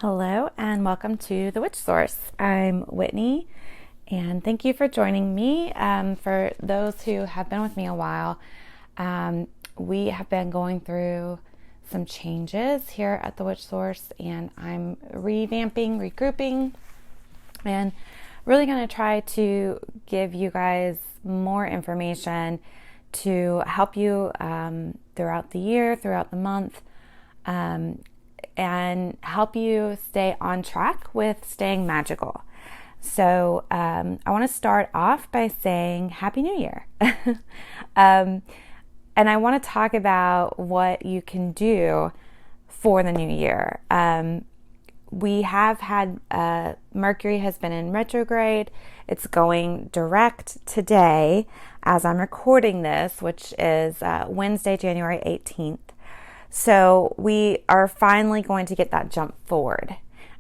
Hello and welcome to The Witch Source. I'm Whitney and thank you for joining me. For those who have been with me a while, we have been going through some changes here at The Witch Source, and I'm revamping, regrouping, and really going to try to give you guys more information to help you throughout the year, throughout the month, and help you stay on track with staying magical. So I want to start off by saying Happy New Year. And I want to talk about what you can do for the new year. We have had, Mercury has been in retrograde. It's going direct today as I'm recording this, which is Wednesday, January 18th. So we are finally going to get that jump forward.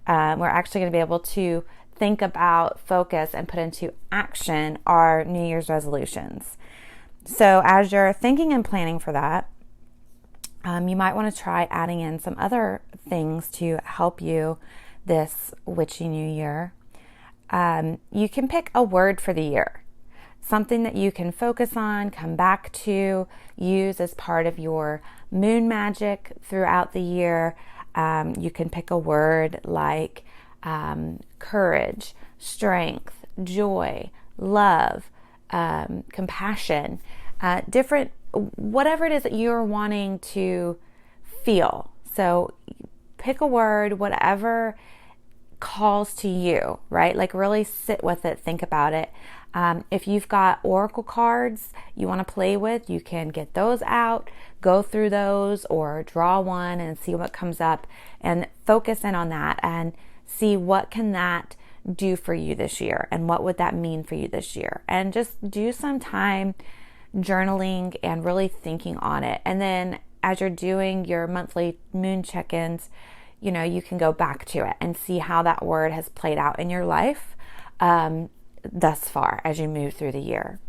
We're actually going to be able to think about, focus, and put into action our New Year's resolutions. So as you're thinking and planning for that, you might want to try adding in some other things to help you this witchy new year. You can pick a word for the year, something that you can focus on, come back to, use as part of your moon magic throughout the year. You can pick a word like courage, strength, joy, love, compassion, different, whatever it is that you're wanting to feel. So pick a word, whatever calls to you, right? Like really sit with it, think about it. If you've got oracle cards you want to play with, you can get those out, go through those, or draw one and see what comes up and focus in on that and see what can that do for you this year and what would that mean for you this year. And just do some time journaling and really thinking on it. And then as you're doing your monthly moon check-ins, you can go back to it and see how that word has played out in your life thus far as you move through the year.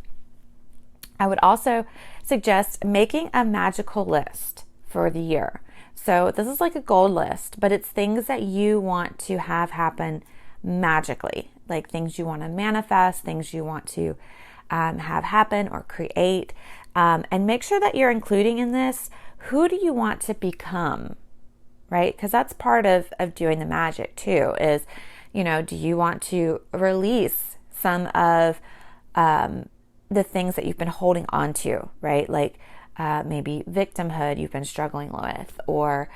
I would also suggest making a magical list for the year. So this is like a goal list, but it's things that you want to have happen magically, like things you want to manifest, things you want to have happen or create. And make sure that you're including in this, who do you want to become, right? Because that's part of doing the magic too, is, do you want to release some of the things that you've been holding on to, right? Like maybe victimhood you've been struggling with, or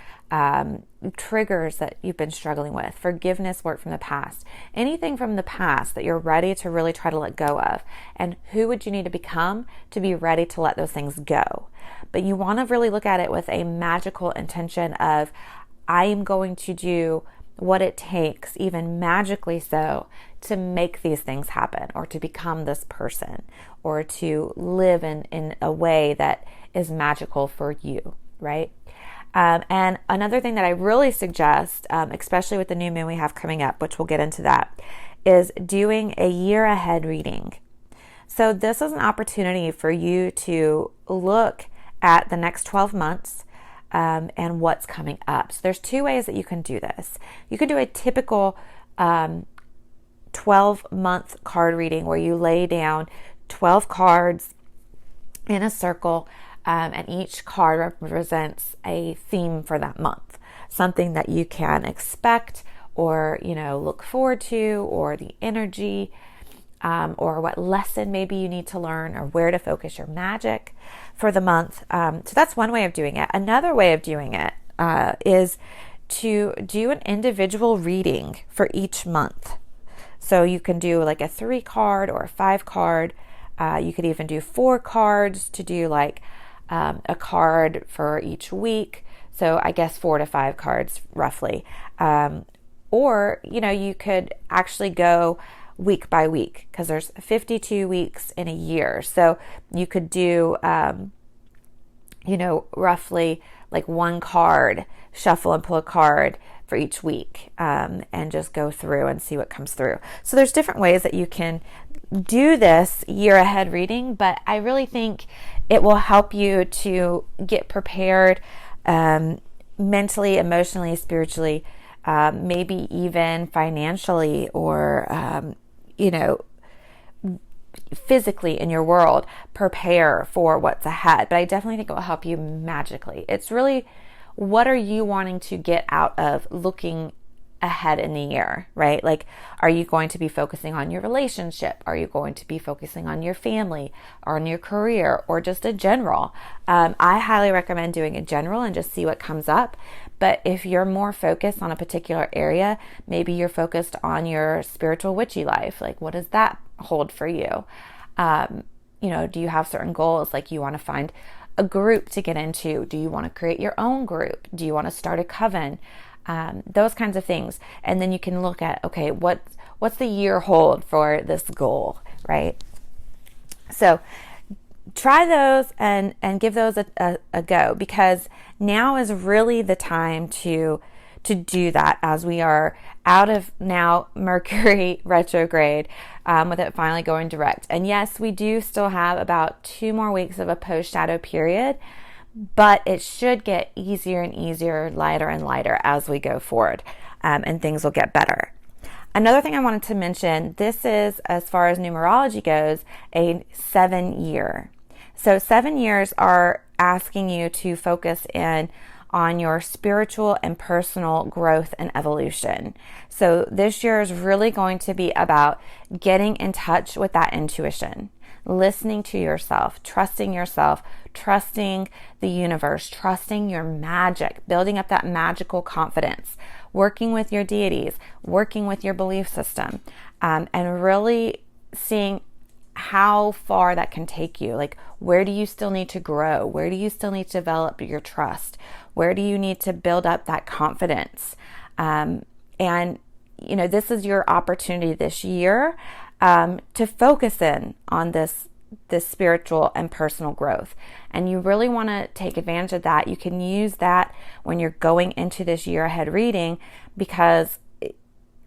triggers that you've been struggling with, forgiveness work from the past, anything from the past that you're ready to really try to let go of. And who would you need to become to be ready to let those things go? But you want to really look at it with a magical intention of, I am going to do what it takes, even magically so, to make these things happen, or to become this person, or to live in a way that is magical for you, right? And another thing that I really suggest, especially with the new moon we have coming up, which we'll get into that, is doing a year ahead reading. So this is an opportunity for you to look at the next 12 months and what's coming up. So there's two ways that you can do this. You can do a typical 12-month card reading where you lay down 12 cards in a circle, and each card represents a theme for that month, something that you can expect or look forward to, or the energy, or what lesson maybe you need to learn, or where to focus your magic for the month. So that's one way of doing it. Another way of doing it is to do an individual reading for each month. So you can do like a 3-card or a 5-card. You could even do 4 cards to do like a card for each week. So I guess 4 to 5 cards roughly. Or, you could actually go week by week, because there's 52 weeks in a year. So you could do, roughly like 1 card, shuffle and pull a card for each week, and just go through and see what comes through. So there's different ways that you can do this year ahead reading, but I really think it will help you to get prepared mentally, emotionally, spiritually, maybe even financially or, physically in your world, prepare for what's ahead. But I definitely think it will help you magically. It's really, what are you wanting to get out of looking ahead in the year, right? Like, are you going to be focusing on your relationship? Are you going to be focusing on your family or on your career or just a general? I highly recommend doing a general and just see what comes up. But if you're more focused on a particular area, maybe you're focused on your spiritual witchy life. Like, what does that hold for you? Do you have certain goals? Like, you want to find a group to get into? Do you want to create your own group? Do you want to start a coven? Those kinds of things. And then you can look at, okay, what's the year hold for this goal, right? So try those and give those a go, because now is really the time to do that, as we are out of now Mercury retrograde, with it finally going direct. And yes, we do still have about 2 more weeks of a post-shadow period, but it should get easier and easier, lighter and lighter as we go forward, and things will get better. Another thing I wanted to mention, this is, as far as numerology goes, a 7-year. So 7 years are asking you to focus in on your spiritual and personal growth and evolution. So this year is really going to be about getting in touch with that intuition, listening to yourself, trusting the universe, trusting your magic, building up that magical confidence, working with your deities, working with your belief system, and really seeing how far that can take you. Like, where do you still need to grow? Where do you still need to develop your trust? Where do you need to build up that confidence? This is your opportunity this year to focus in on this spiritual and personal growth. And you really want to take advantage of that. You can use that when you're going into this year ahead reading, because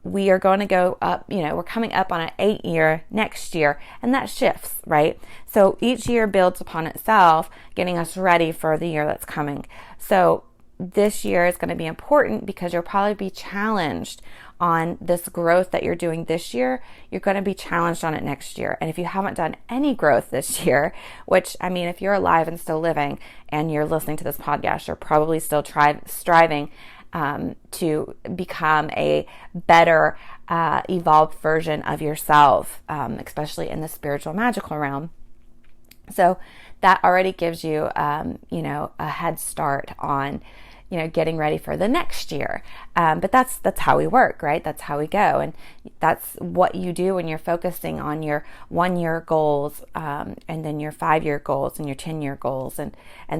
we are going to go up, we're coming up on an 8-year next year, and that shifts, right? So each year builds upon itself, getting us ready for the year that's coming. So this year is going to be important because you'll probably be challenged on this growth that you're doing this year. You're going to be challenged on it next year. And if you haven't done any growth this year, which, if you're alive and still living and you're listening to this podcast, you're probably still striving to become a better, evolved version of yourself, especially in the spiritual magical realm. So that already gives you, a head start on, getting ready for the next year. But that's how we work, right? That's how we go. And that's what you do when you're focusing on your 1-year goals, and then your 5-year goals and your 10-year goals and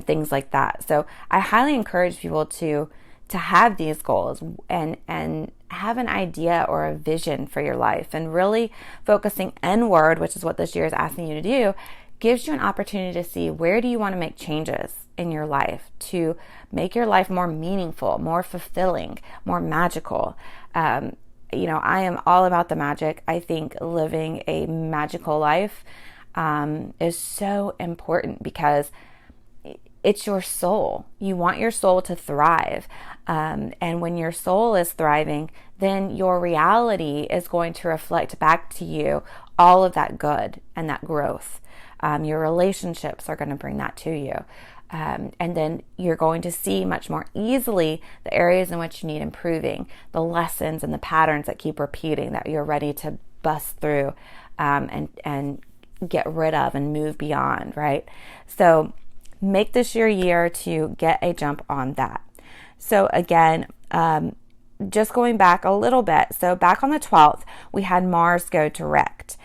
things like that. So I highly encourage people to have these goals and have an idea or a vision for your life, and really focusing inward, which is what this year is asking you to do, gives you an opportunity to see, where do you want to make changes in your life to make your life more meaningful, more fulfilling, more magical. I am all about the magic. I think living a magical life is so important, because it's your soul. You want your soul to thrive. And when your soul is thriving, then your reality is going to reflect back to you all of that good and that growth. Your relationships are going to bring that to you. And then you're going to see much more easily the areas in which you need improving, the lessons and the patterns that keep repeating, that you're ready to bust through and get rid of and move beyond, right? So make this your year to get a jump on that. So again, just going back a little bit. So back on the 12th, we had Mars go direct.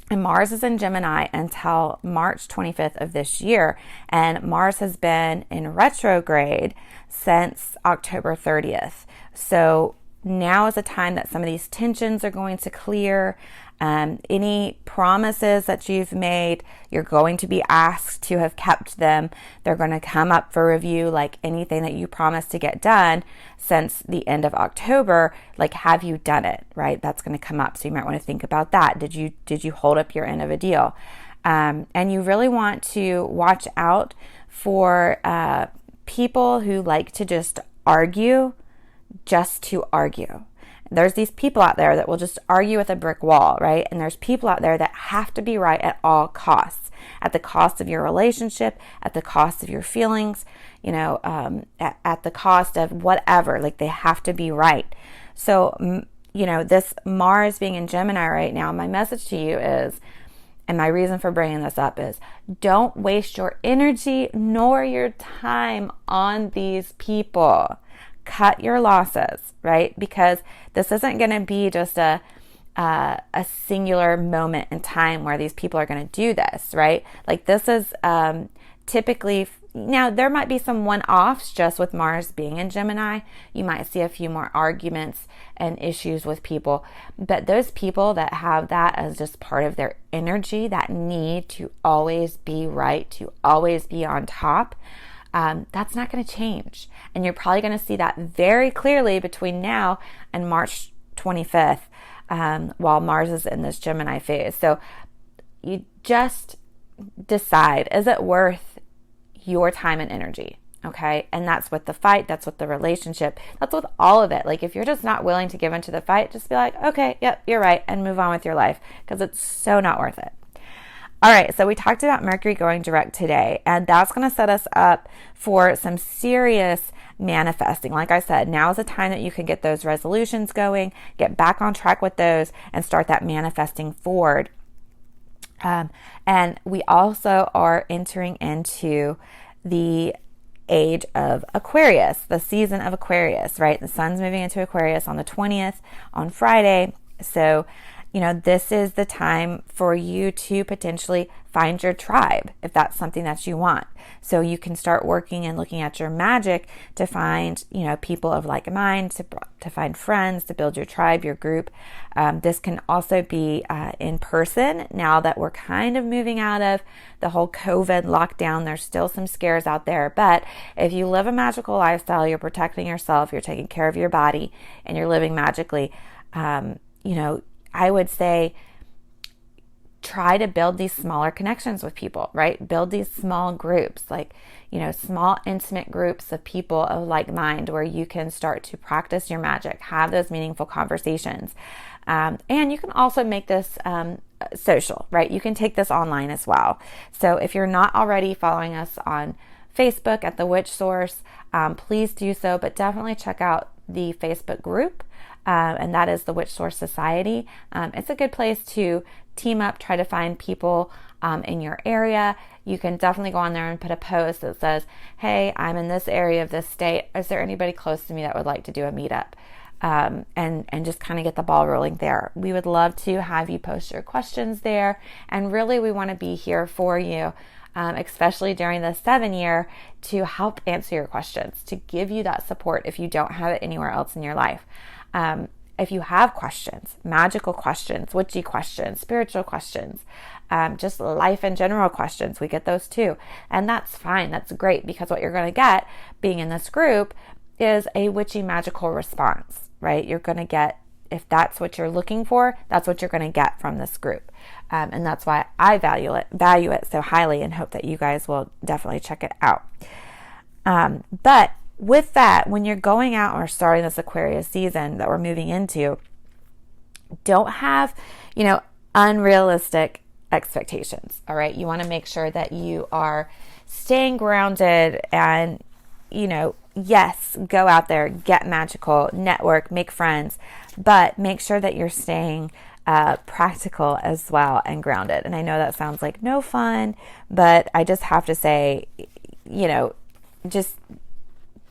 And Mars is in Gemini until March 25th of this year. And Mars has been in retrograde since October 30th. So now is the time that some of these tensions are going to clear. Any promises that you've made, you're going to be asked to have kept them. They're going to come up for review, like anything that you promised to get done since the end of October. Like, have you done it, right? That's going to come up. So you might want to think about that. Did you hold up your end of a deal? And you really want to watch out for people who like to just argue. just to argue. There's these people out there that will just argue with a brick wall, right? And there's people out there that have to be right at all costs, at the cost of your relationship, at the cost of your feelings, at the cost of whatever. Like, they have to be right. So, this Mars being in Gemini right now, my message to you is, and my reason for bringing this up is, don't waste your energy nor your time on these people. Cut your losses, right? Because this isn't going to be just a singular moment in time where these people are going to do this, right? Like, this is typically, now there might be some one-offs just with Mars being in Gemini. You might see a few more arguments and issues with people, but those people that have that as just part of their energy, that need to always be right, to always be on top, that's not going to change. And you're probably going to see that very clearly between now and March 25th, while Mars is in this Gemini phase. So you just decide, is it worth your time and energy? Okay. And that's with the fight. That's with the relationship. That's with all of it. Like, if you're just not willing to give into the fight, just be like, okay, yep, you're right, and move on with your life, because it's so not worth it. All right, so we talked about Mercury going direct today, and that's going to set us up for some serious manifesting. Like I said, now is the time that you can get those resolutions going, get back on track with those, and start that manifesting forward. And we also are entering into the age of Aquarius, the season of Aquarius, right? The sun's moving into Aquarius on the 20th, on Friday. So, this is the time for you to potentially find your tribe, if that's something that you want. So you can start working and looking at your magic to find, people of like mind, to find friends, to build your tribe, your group. This can also be in person now that we're kind of moving out of the whole COVID lockdown. There's still some scares out there, but if you live a magical lifestyle, you're protecting yourself, you're taking care of your body, and you're living magically, I would say try to build these smaller connections with people, right? Build these small groups, like, small intimate groups of people of like mind, where you can start to practice your magic, have those meaningful conversations. And you can also make this social, right? You can take this online as well. So if you're not already following us on Facebook at The Witch Source, please do so, but definitely check out the Facebook group. And that is the Witch Source Society. It's a good place to team up, try to find people in your area. You can definitely go on there and put a post that says, hey, I'm in this area of this state. Is there anybody close to me that would like to do a meetup? And just kind of get the ball rolling there. We would love to have you post your questions there. And really, we want to be here for you, especially during the 7-year, to help answer your questions, to give you that support if you don't have it anywhere else in your life. If you have questions, magical questions, witchy questions, spiritual questions, just life in general questions, we get those too. And that's fine. That's great, because what you're going to get being in this group is a witchy magical response, right? You're going to get, if that's what you're looking for, that's what you're going to get from this group. And that's why I value it so highly, and hope that you guys will definitely check it out. But with that, when you're going out or starting this Aquarius season that we're moving into, don't have, unrealistic expectations. All right. You want to make sure that you are staying grounded and, yes, go out there, get magical, network, make friends, but make sure that you're staying practical as well and grounded. And I know that sounds like no fun, but I just have to say,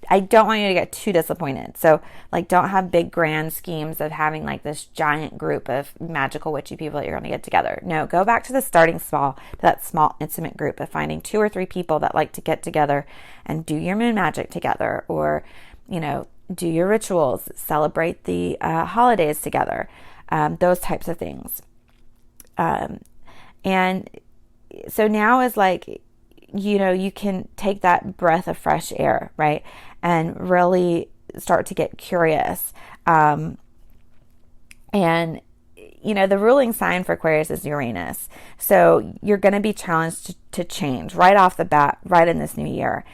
I don't want you to get too disappointed. So, don't have big grand schemes of having this giant group of magical witchy people that you're going to get together. No, go back to the starting small, to that small intimate group of finding 2 or 3 people that like to get together and do your moon magic together, or, do your rituals, celebrate the holidays together, those types of things. And so now is you can take that breath of fresh air, right? And really start to get curious. And, the ruling sign for Aquarius is Uranus. So you're going to be challenged to change right off the bat, right in this new year,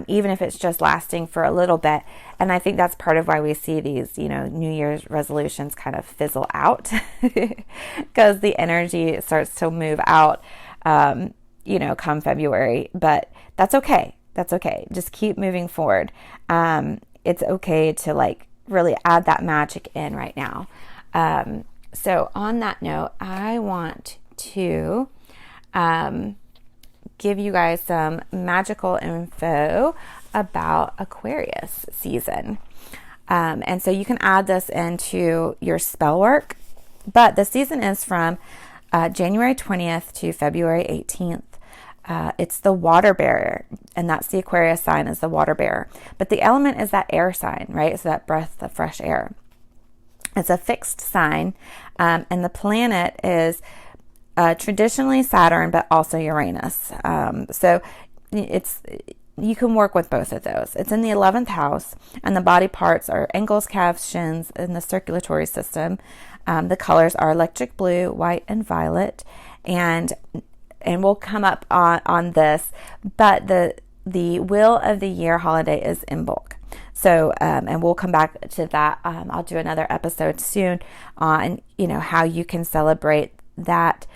even if it's just lasting for a little bit. And I think that's part of why we see these, New Year's resolutions kind of fizzle out because the energy starts to move out, come February. But that's okay. That's okay. Just keep moving forward. It's okay to really add that magic in right now. So on that note, I want to give you guys some magical info about Aquarius season. And so you can add this into your spell work, but the season is from January 20th to February 18th. It's the water bearer, and that's the Aquarius sign, is the water bearer. But the element is that air sign, right? So that breath of fresh air. It's a fixed sign, and the planet is traditionally Saturn, but also Uranus. So you can work with both of those. It's in the 11th house, and the body parts are ankles, calves, shins, and the circulatory system. The colors are electric blue, white, and violet, and we'll come up on this, but the Wheel of the Year holiday is Imbolc. So, and we'll come back to that. I'll do another episode soon on, how you can celebrate that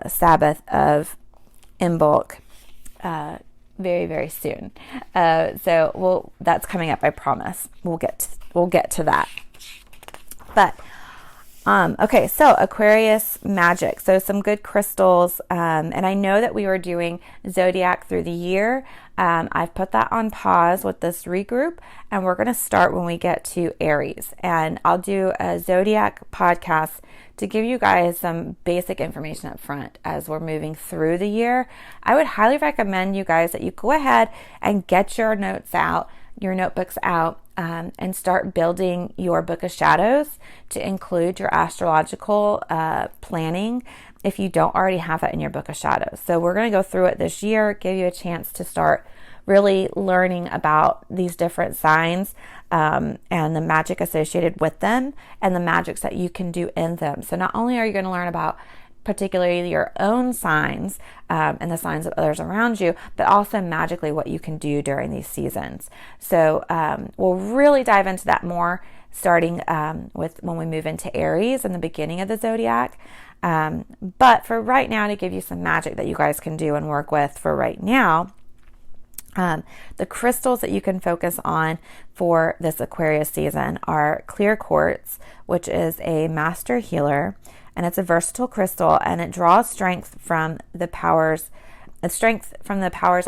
Sabbath of Imbolc very, very soon. So that's coming up, I promise. We'll get to that. But okay, so Aquarius magic. So some good crystals. And I know that we were doing zodiac through the year. I've put that on pause with this regroup, and we're going to start when we get to Aries. And I'll do a zodiac podcast to give you guys some basic information up front as we're moving through the year. I would highly recommend you guys that you go ahead and get your notebooks out, and start building your book of shadows to include your astrological planning if you don't already have that in your book of shadows. So we're going to go through it this year, give you a chance to start really learning about these different signs and the magic associated with them and the magics that you can do in them. So not only are you going to learn about particularly your own signs and the signs of others around you, but also magically what you can do during these seasons. So we'll really dive into that more starting with when we move into Aries in the beginning of the zodiac. But for right now, to give you some magic that you guys can do and work with for right now, the crystals that you can focus on for this Aquarius season are clear quartz, which is a master healer. And it's a versatile crystal, and it draws strength from the powers of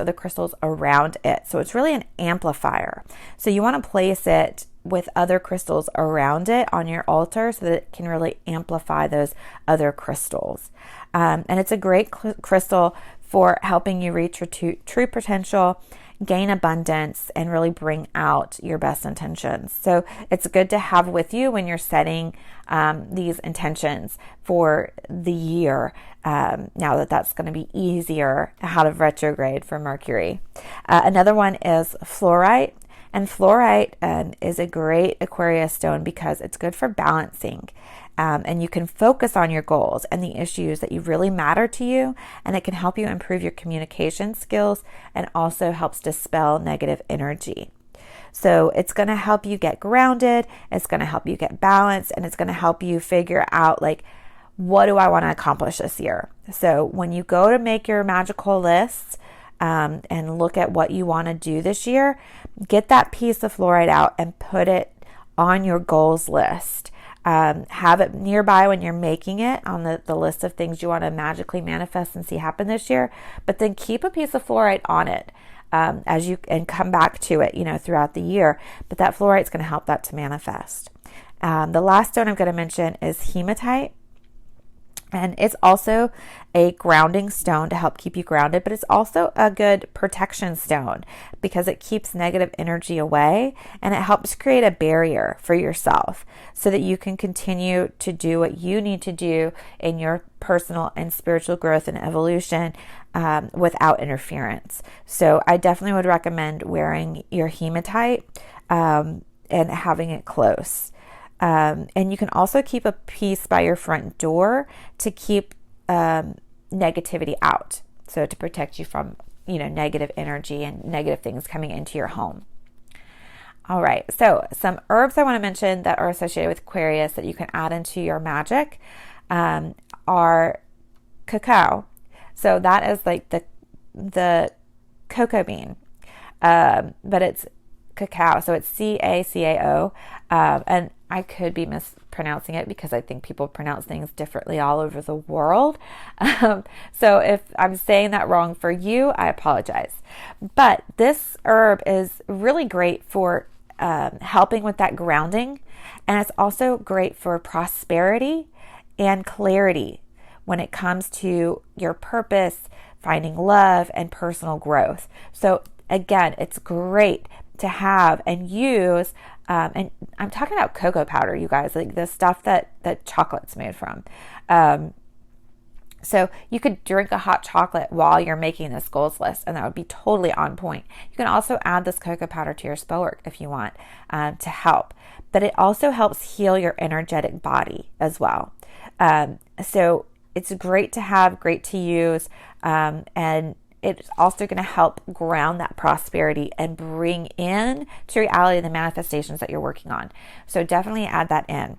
the crystals around it. So it's really an amplifier. So you want to place it with other crystals around it on your altar so that it can really amplify those other crystals. And it's a great crystal for helping you reach your true potential, gain abundance, and really bring out your best intentions. So it's good to have with you when you're setting these intentions for the year, now that's going to be easier out of retrograde for Mercury. Another one is fluorite. And fluorite is a great Aquarius stone because it's good for balancing. And you can focus on your goals and the issues that you really matter to you, and it can help you improve your communication skills and also helps dispel negative energy. So it's going to help you get grounded, it's going to help you get balanced, and it's going to help you figure out, what do I want to accomplish this year? So when you go to make your magical lists and look at what you want to do this year, get that piece of fluorite out and put it on your goals list. Have it nearby when you're making it on the list of things you want to magically manifest and see happen this year, but then keep a piece of fluorite on it and come back to it, throughout the year. But that fluorite is going to help that to manifest. The last stone I'm going to mention is hematite. And it's also a grounding stone to help keep you grounded, but it's also a good protection stone because it keeps negative energy away and it helps create a barrier for yourself so that you can continue to do what you need to do in your personal and spiritual growth and evolution without interference. So I definitely would recommend wearing your hematite and having it close. And you can also keep a piece by your front door to keep negativity out. So to protect you from, negative energy and negative things coming into your home. All right, so some herbs I want to mention that are associated with Aquarius that you can add into your magic are cacao. So that is like the cocoa bean, but it's cacao. So it's CACAO, and I could be mispronouncing it because I think people pronounce things differently all over the world. So if I'm saying that wrong for you, I apologize. But this herb is really great for helping with that grounding, and it's also great for prosperity and clarity when it comes to your purpose, finding love, and personal growth. So again, it's great to have and use, and I'm talking about cocoa powder, you guys, like the stuff that chocolate's made from. So you could drink a hot chocolate while you're making this goals list, and that would be totally on point. You can also add this cocoa powder to your spell work if you want to help. But it also helps heal your energetic body as well. So it's great to have, great to use, and it's also going to help ground that prosperity and bring in to reality the manifestations that you're working on. So definitely add that in.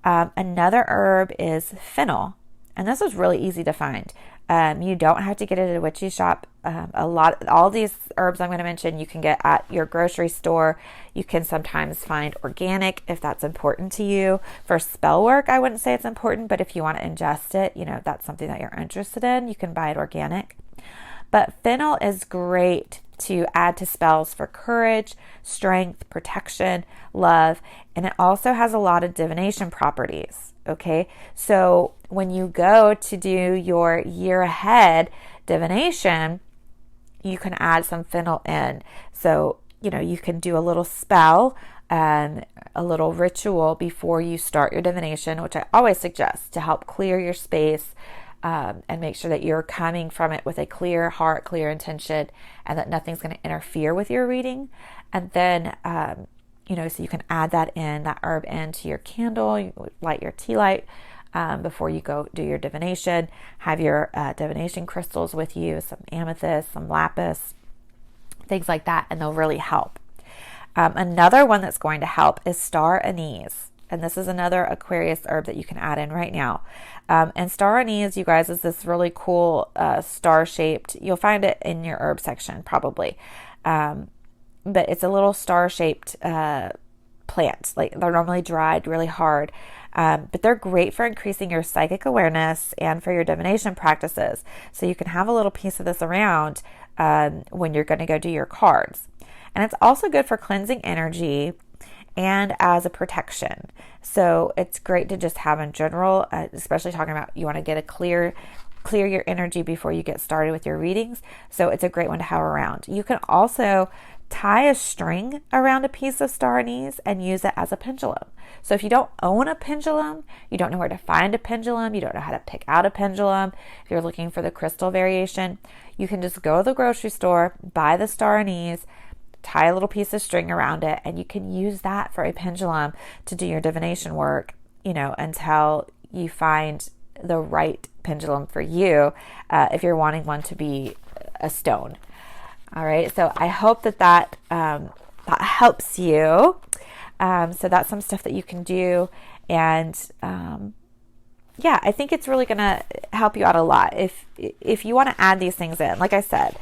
Another herb is fennel. And this is really easy to find. You don't have to get it at a witchy shop. All these herbs I'm going to mention, you can get at your grocery store. You can sometimes find organic if that's important to you. For spell work, I wouldn't say it's important, but if you want to ingest it, if that's something that you're interested in, you can buy it organic. But fennel is great to add to spells for courage, strength, protection, love, and it also has a lot of divination properties. Okay, so when you go to do your year ahead divination, you can add some fennel in. So, you can do a little spell and a little ritual before you start your divination, which I always suggest to help clear your space and make sure that you're coming from it with a clear heart, clear intention, and that nothing's going to interfere with your reading. And then, so you can add that herb into your candle, you light your tea light before you go do your divination. Have your divination crystals with you, some amethyst, some lapis, things like that, and they'll really help. Another one that's going to help is star anise. And this is another Aquarius herb that you can add in right now. And star anise, you guys, is this really cool star-shaped. You'll find it in your herb section probably. But it's a little star-shaped plant. Like they're normally dried really hard. But they're great for increasing your psychic awareness and for your divination practices. So you can have a little piece of this around when you're going to go do your cards. And it's also good for cleansing energy and as a protection. So it's great to just have in general, especially talking about you want to get a clear your energy before you get started with your readings. So it's a great one to have around. You can also tie a string around a piece of star anise and use it as a pendulum. So if you don't own a pendulum, you don't know where to find a pendulum, you don't know how to pick out a pendulum, if you're looking for the crystal variation, you can just go to the grocery store, buy the star anise, tie a little piece of string around it, and you can use that for a pendulum to do your divination work, until you find the right pendulum for you, if you're wanting one to be a stone. All right, so I hope that helps you. So that's some stuff that you can do, and I think it's really going to help you out a lot if you want to add these things in. Like I said,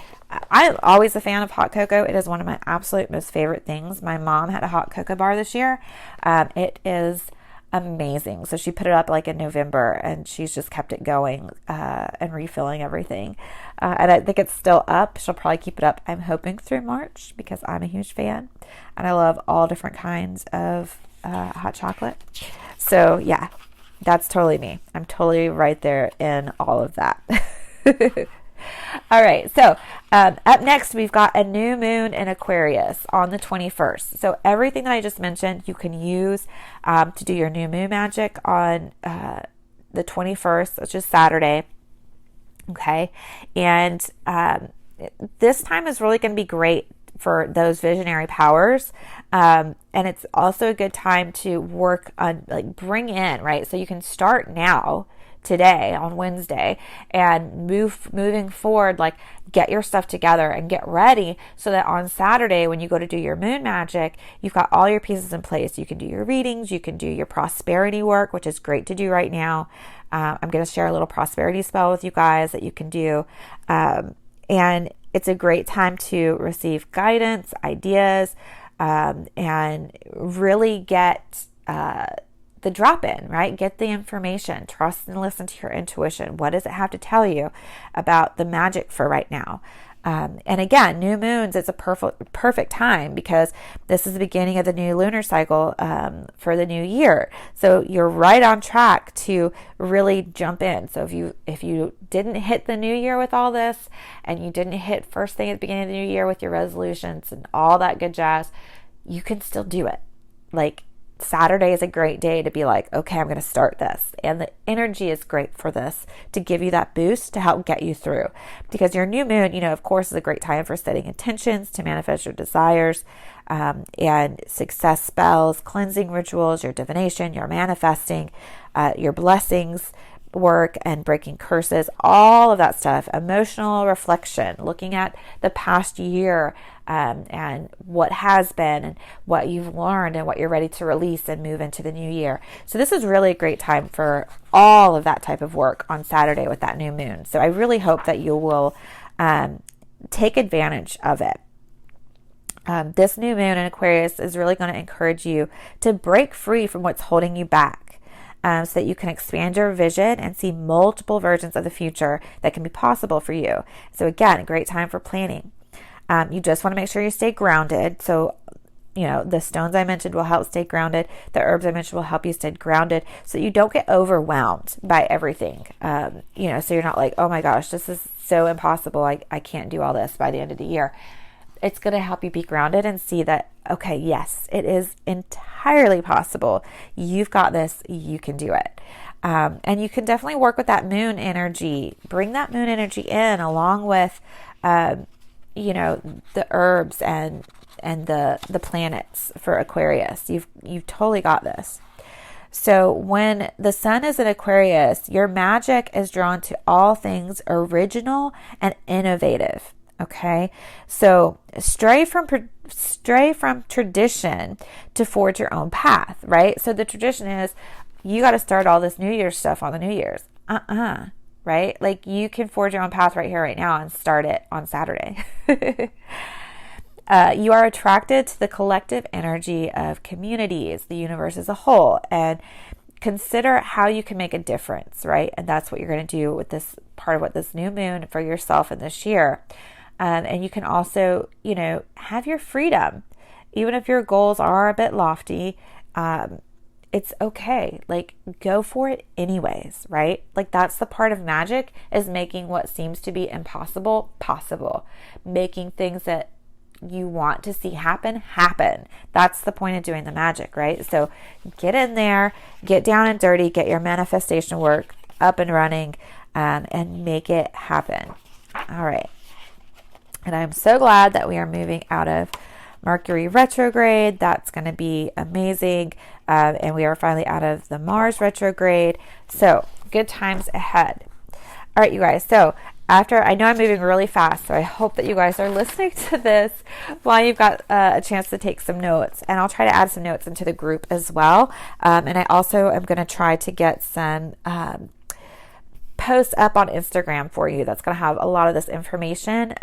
I'm always a fan of hot cocoa. It is one of my absolute most favorite things. My mom had a hot cocoa bar this year. It is amazing. So she put it up like in November, and she's just kept it going and refilling everything. And I think it's still up. She'll probably keep it up, I'm hoping, through March, because I'm a huge fan and I love all different kinds of hot chocolate. So yeah, that's totally me. I'm totally right there in all of that. All right, so up next, we've got a new moon in Aquarius on the 21st. So everything that I just mentioned, you can use to do your new moon magic on the 21st, which is Saturday. Okay, and this time is really going to be great for those visionary powers. And it's also a good time to work on, like, bring in, right? So you can start now, today on Wednesday, and moving forward, like, get your stuff together and get ready so that on Saturday when you go to do your moon magic, you've got all your pieces in place. You can do your readings, you can do your prosperity work, which is great to do right now. I'm going to share a little prosperity spell with you guys that you can do, and it's a great time to receive guidance, ideas, and really get the drop in, right? Get the information, trust and listen to your intuition. What does it have to tell you about the magic for right now? And again, new moons, it's a perfect time because this is the beginning of the new lunar cycle for the new year. So you're right on track to really jump in. So if you didn't hit the new year with all this, and you didn't hit first thing at the beginning of the new year with your resolutions and all that good jazz, you can still do it. Like, Saturday is a great day to be like, okay, I'm going to start this. And the energy is great for this to give you that boost to help get you through. Because your new moon, of course, is a great time for setting intentions to manifest your desires, and success spells, cleansing rituals, your divination, your manifesting, your blessings work and breaking curses, all of that stuff, emotional reflection, looking at the past year, and what has been and what you've learned and what you're ready to release and move into the new year. So this is really a great time for all of that type of work on Saturday with that new moon. So I really hope that you will take advantage of it. This new moon in Aquarius is really going to encourage you to break free from what's holding you back. So that you can expand your vision and see multiple versions of the future that can be possible for you. So again, a great time for planning. You just want to make sure you stay grounded. So, the stones I mentioned will help stay grounded. The herbs I mentioned will help you stay grounded so you don't get overwhelmed by everything. So you're not like, oh my gosh, this is so impossible. I can't do all this by the end of the year. It's going to help you be grounded and see that, okay, yes, it is entirely possible. You've got this. You can do it. And you can definitely work with that moon energy. Bring that moon energy in along with, the herbs and the planets for Aquarius. You've totally got this. So when the sun is in Aquarius, your magic is drawn to all things original and innovative. Okay, so stray from tradition to forge your own path, right? So the tradition is you got to start all this New Year's stuff on the New Year's. Right? Like, you can forge your own path right here, right now, and start it on Saturday. You are attracted to the collective energy of communities, the universe as a whole, and consider how you can make a difference, right? And that's what you're going to do with this part of what this new moon for yourself in this year. And you can also, have your freedom. Even if your goals are a bit lofty, it's okay. Like, go for it anyways, right? Like, that's the part of magic, is making what seems to be impossible possible. Making things that you want to see happen. That's the point of doing the magic, right? So get in there, get down and dirty, get your manifestation work up and running, and make it happen. All right. And I'm so glad that we are moving out of Mercury retrograde. That's going to be amazing. And we are finally out of the Mars retrograde. So good times ahead. All right, you guys. So I know I'm moving really fast, so I hope that you guys are listening to this while you've got a chance to take some notes. And I'll try to add some notes into the group as well. And I also am going to try to get some posts up on Instagram for you. That's going to have a lot of this information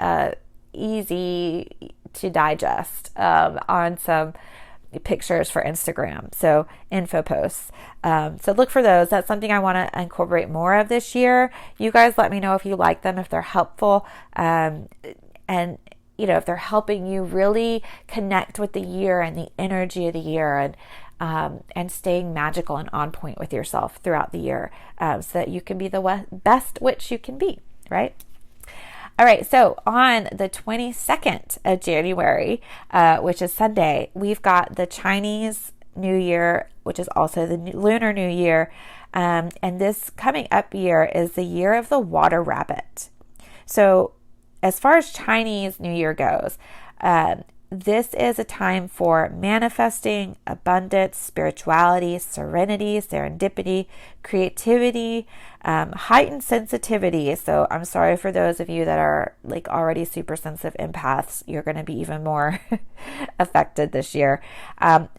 easy to digest on some pictures for Instagram. So info posts. So look for those. That's something I want to incorporate more of this year. You guys let me know if you like them, if they're helpful, and if they're helping you really connect with the year and the energy of the year, and staying magical and on point with yourself throughout the year, so that you can be the best witch you can be, right? All right, so on the 22nd of January, which is Sunday, we've got the Chinese New Year, which is also the Lunar New Year. And this coming up year is the year of the water rabbit. So as far as Chinese New Year goes, This is a time for manifesting, abundance, spirituality, serenity, serendipity, creativity, heightened sensitivity. So I'm sorry for those of you that are like already super sensitive empaths. You're going to be even more affected this year.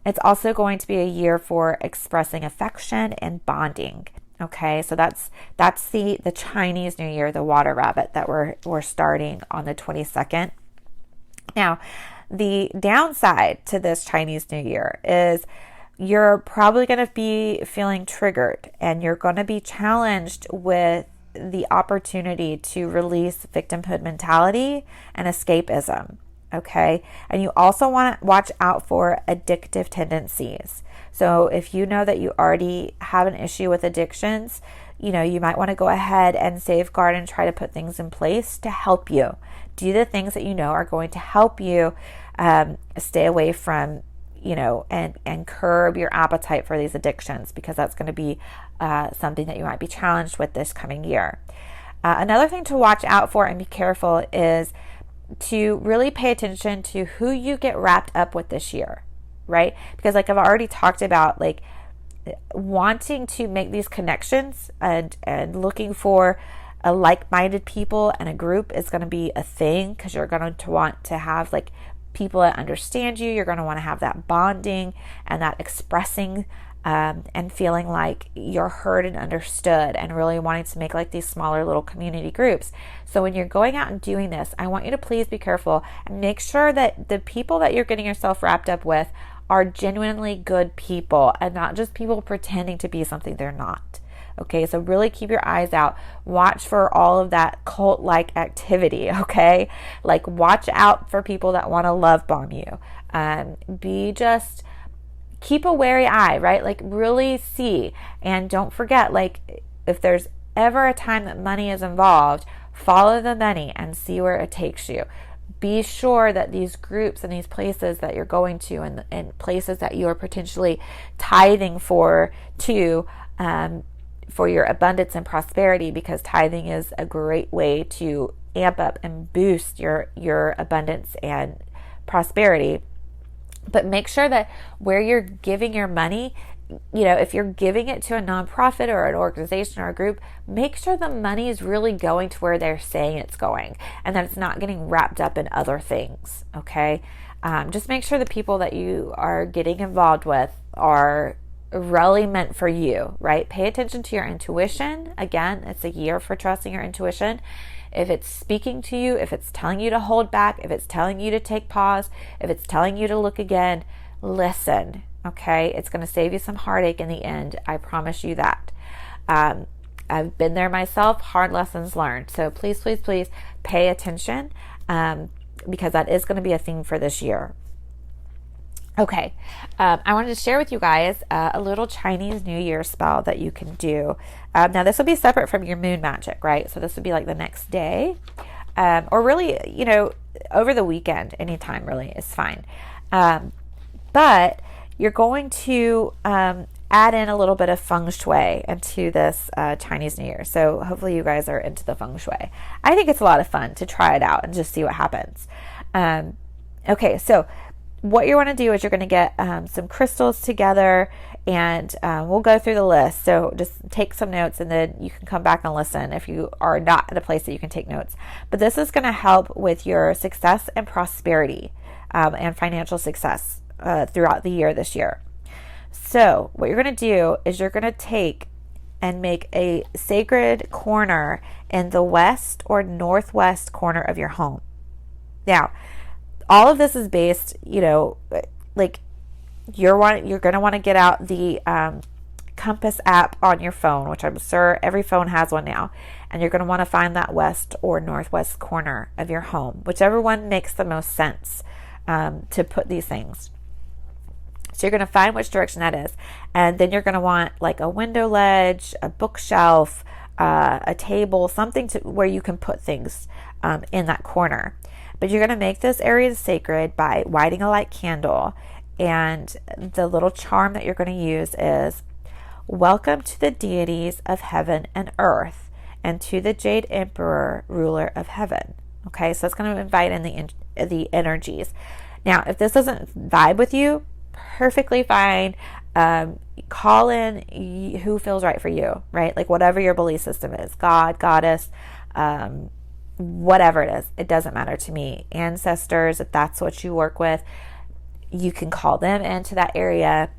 It's also going to be a year for expressing affection and bonding. Okay, so that's the Chinese New Year, the water rabbit that we're starting on the 22nd. Now, the downside to this Chinese New Year is you're probably going to be feeling triggered, and you're going to be challenged with the opportunity to release victimhood mentality and escapism. Okay. And you also want to watch out for addictive tendencies. So if you know that you already have an issue with addictions, you might want to go ahead and safeguard and try to put things in place to help you. Do the things that you know are going to help you stay away from, and curb your appetite for these addictions, because that's going to be something that you might be challenged with this coming year. Another thing to watch out for and be careful is to really pay attention to who you get wrapped up with this year, right? Because like I've already talked about, like wanting to make these connections and looking for a like-minded people and a group is going to be a thing, because you're going to want to have like people that understand you. You're going to want to have that bonding and that expressing and feeling like you're heard and understood, and really wanting to make like these smaller little community groups. So when you're going out and doing this, I want you to please be careful and make sure that the people that you're getting yourself wrapped up with are genuinely good people and not just people pretending to be something they're not. Okay, so really keep your eyes out. Watch for all of that cult-like activity, okay? Like watch out for people that want to love bomb you. Keep a wary eye, right? Like really see. And don't forget, like if there's ever a time that money is involved, follow the money and see where it takes you. Be sure that these groups and these places that you're going to and places that you are potentially tithing for your abundance and prosperity, because tithing is a great way to amp up and boost your abundance and prosperity. But make sure that where you're giving your money, if you're giving it to a nonprofit or an organization or a group, make sure the money is really going to where they're saying it's going, and that it's not getting wrapped up in other things. Okay. Just make sure the people that you are getting involved with are really meant for you, right? Pay attention to your intuition. Again, it's a year for trusting your intuition. If it's speaking to you, if it's telling you to hold back, if it's telling you to take pause, if it's telling you to look again, listen, okay? It's going to save you some heartache in the end. I promise you that. I've been there myself, hard lessons learned. So please, please, please pay attention because that is going to be a theme for this year. Okay, I wanted to share with you guys a little Chinese New Year spell that you can do. Now, this will be separate from your moon magic, right? So this would be like the next day, or really, over the weekend, anytime really is fine. But you're going to add in a little bit of feng shui into this Chinese New Year. So hopefully you guys are into the feng shui. I think it's a lot of fun to try it out and just see what happens. Okay, so what you want to do is you're going to get some crystals together, and we'll go through the list. So just take some notes, and then you can come back and listen if you are not at a place that you can take notes. But this is going to help with your success and prosperity and financial success throughout the year this year. So what you're going to do is you're going to take and make a sacred corner in the west or northwest corner of your home. Now, all of this is based, like you're going to want to get out the compass app on your phone, which I'm sure every phone has one now. And you're going to want to find that west or northwest corner of your home, whichever one makes the most sense to put these things. So you're going to find which direction that is. And then you're going to want like a window ledge, a bookshelf, a table, something where you can put things in that corner. But you're going to make this area sacred by lighting a light candle. And the little charm that you're going to use is, welcome to the deities of heaven and earth, and to the Jade Emperor, ruler of heaven. Okay, so it's going to invite in the the energies. Now, if this doesn't vibe with you, perfectly fine. Call in who feels right for you, right? Like whatever your belief system is, God, goddess, whatever it is, it doesn't matter to me. Ancestors, if that's what you work with, you can call them into that area.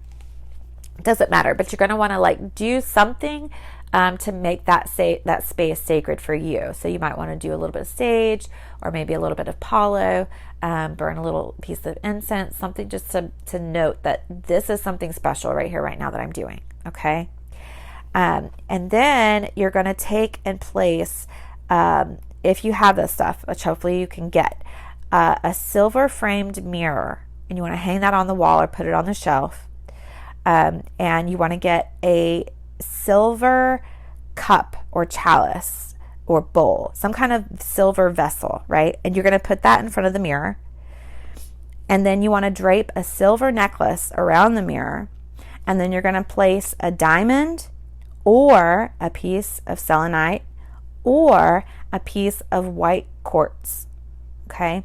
It doesn't matter, but you're going to want to like do something to make that space sacred for you. So you might want to do a little bit of sage, or maybe a little bit of palo, burn a little piece of incense, something just to note that this is something special right here, right now that I'm doing. Okay. And then you're going to take and place, if you have this stuff, which hopefully you can get, a silver framed mirror, and you want to hang that on the wall or put it on the shelf. And you want to get a silver cup or chalice or bowl, some kind of silver vessel, right? And you're going to put that in front of the mirror. And then you want to drape a silver necklace around the mirror. And then you're going to place a diamond or a piece of selenite or a piece of white quartz. Okay?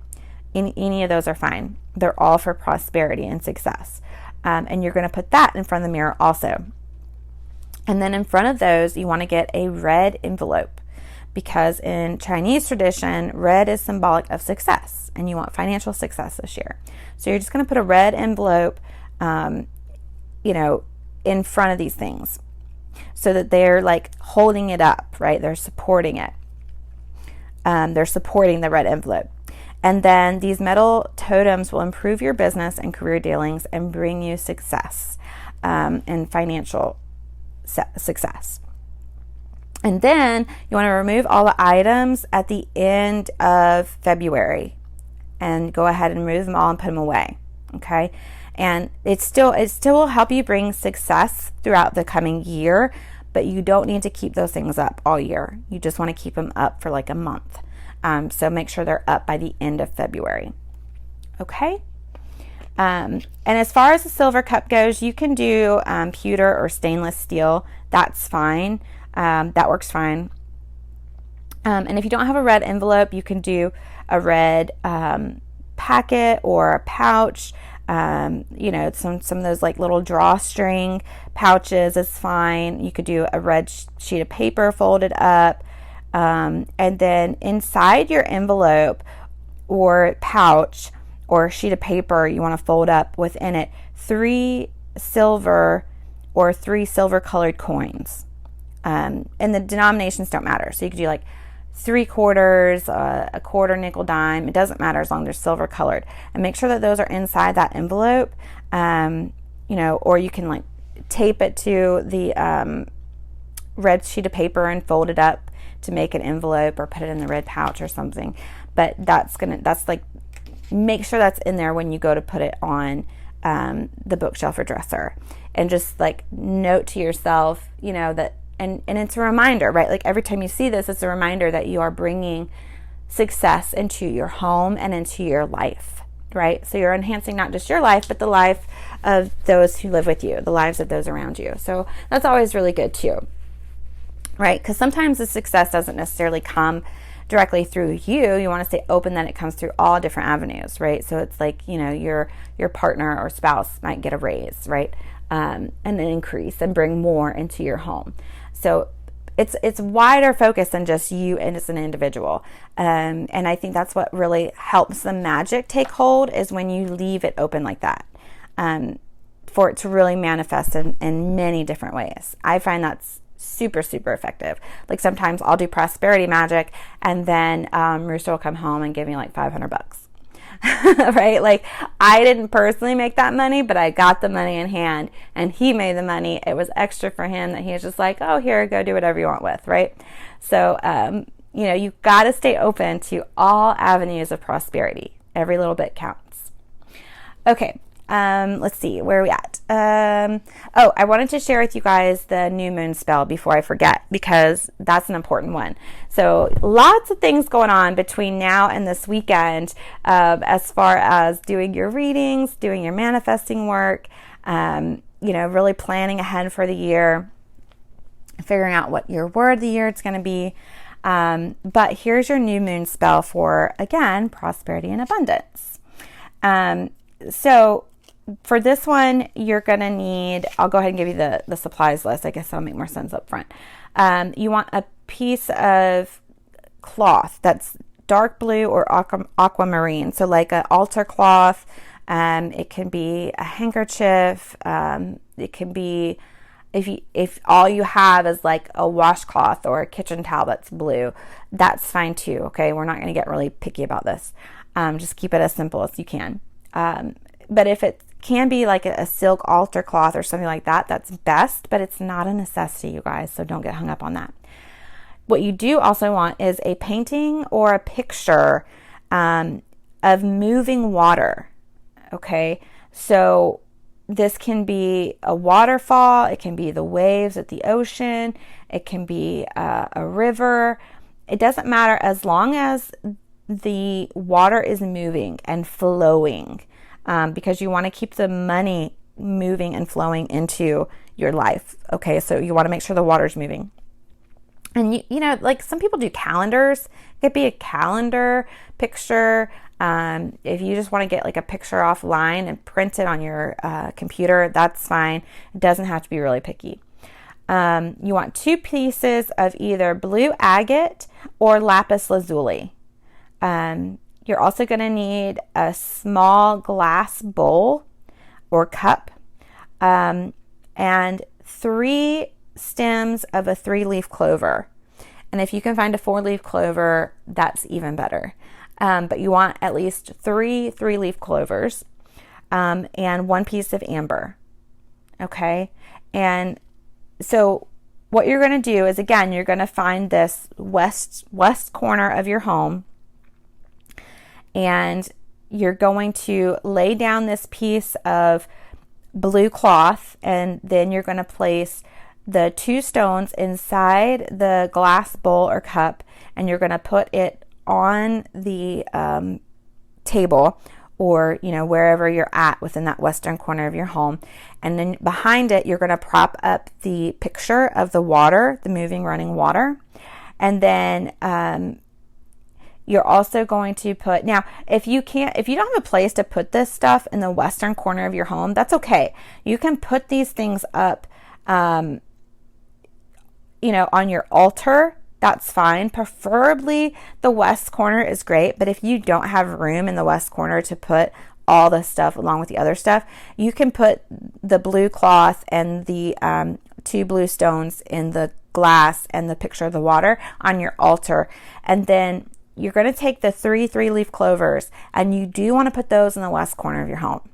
Any of those are fine. They're all for prosperity and success. And you're going to put that in front of the mirror also. And then in front of those, you want to get a red envelope, because in Chinese tradition, red is symbolic of success, and you want financial success this year. So you're just going to put a red envelope, in front of these things, so that they're like holding it up, right? They're supporting it. They're supporting the red envelope. And then these metal totems will improve your business and career dealings and bring you success, and financial success. And then you want to remove all the items at the end of February and go ahead and remove them all and put them away. Okay. And it still will help you bring success throughout the coming year, but you don't need to keep those things up all year. You just want to keep them up for like a month. So make sure they're up by the end of February. Okay. And as far as the silver cup goes, you can do pewter or stainless steel. That's fine. That works fine. And if you don't have a red envelope, you can do a red packet or a pouch. Some of those like little drawstring pouches is fine. You could do a red sheet of paper folded up. And then inside your envelope or pouch or sheet of paper, you want to fold up within it 3 silver or 3 silver colored coins. And the denominations don't matter. So you could do like 3/4, a quarter, nickel, dime. It doesn't matter as long as they're silver colored. And make sure that those are inside that envelope. Or you can like tape it to the red sheet of paper and fold it up to make an envelope, or put it in the red pouch or something. But that's like, make sure that's in there when you go to put it on the bookshelf or dresser. And just like note to yourself, that, and it's a reminder, right? Like every time you see this, it's a reminder that you are bringing success into your home and into your life, right? So you're enhancing not just your life, but the life of those who live with you, the lives of those around you. So that's always really good too, right? Because sometimes the success doesn't necessarily come directly through you. You want to stay open that it comes through all different avenues, right? So it's like, your partner or spouse might get a raise, right? And an increase and bring more into your home. So it's wider focus than just you and as an individual. And I think that's what really helps the magic take hold, is when you leave it open like that, for it to really manifest in many different ways. I find that's super, super effective. Like sometimes I'll do prosperity magic, and then Rooster will come home and give me like $500. Right? Like I didn't personally make that money, but I got the money in hand, and he made the money. It was extra for him that he was just like, oh, here, go do whatever you want with, right? So, you've got to stay open to all avenues of prosperity. Every little bit counts. Okay. Let's see, where are we at? I wanted to share with you guys the new moon spell before I forget, because that's an important one. So lots of things going on between now and this weekend, as far as doing your readings, doing your manifesting work, really planning ahead for the year, figuring out what your word of the year it's going to be. But here's your new moon spell for, again, prosperity and abundance. So for this one, you're going to need, I'll go ahead and give you the supplies list. I guess that'll make more sense up front. You want a piece of cloth that's dark blue or aquamarine. So like an altar cloth. It can be a handkerchief. It can be, if all you have is like a washcloth or a kitchen towel that's blue, that's fine too. Okay. We're not going to get really picky about this. Just keep it as simple as you can. But if it can be like a silk altar cloth or something like that, that's best, but it's not a necessity, you guys. So don't get hung up on that. What you do also want is a painting or a picture of moving water. Okay. So this can be a waterfall. It can be the waves at the ocean. It can be a river. It doesn't matter as long as the water is moving and flowing, because you want to keep the money moving and flowing into your life. Okay. So you want to make sure the water's moving. And you know, like some people do calendars. It could be a calendar picture. If you just want to get like a picture offline and print it on your computer, that's fine. It doesn't have to be really picky. You want 2 pieces of either blue agate or lapis lazuli. You're also going to need a small glass bowl or cup, and 3 stems of a 3-leaf clover. And if you can find a 4-leaf clover, that's even better. But you want at least 3 3-leaf clovers, and 1 piece of amber. Okay. And so what you're going to do is, again, you're going to find this west corner of your home, and you're going to lay down this piece of blue cloth, and then you're going to place the 2 stones inside the glass bowl or cup, and you're going to put it on the table, or wherever you're at within that western corner of your home. And then behind it, you're going to prop up the picture of the water, the moving, running water. And then you're also going to put, now if you don't have a place to put this stuff in the western corner of your home, that's okay. You can put these things up on your altar. That's fine. Preferably the west corner is great, but if you don't have room in the west corner to put all the stuff along with the other stuff, you can put the blue cloth and the 2 blue stones in the glass and the picture of the water on your altar. And then you're going to take the 3 3-leaf clovers, and you do want to put those in the west corner of your home.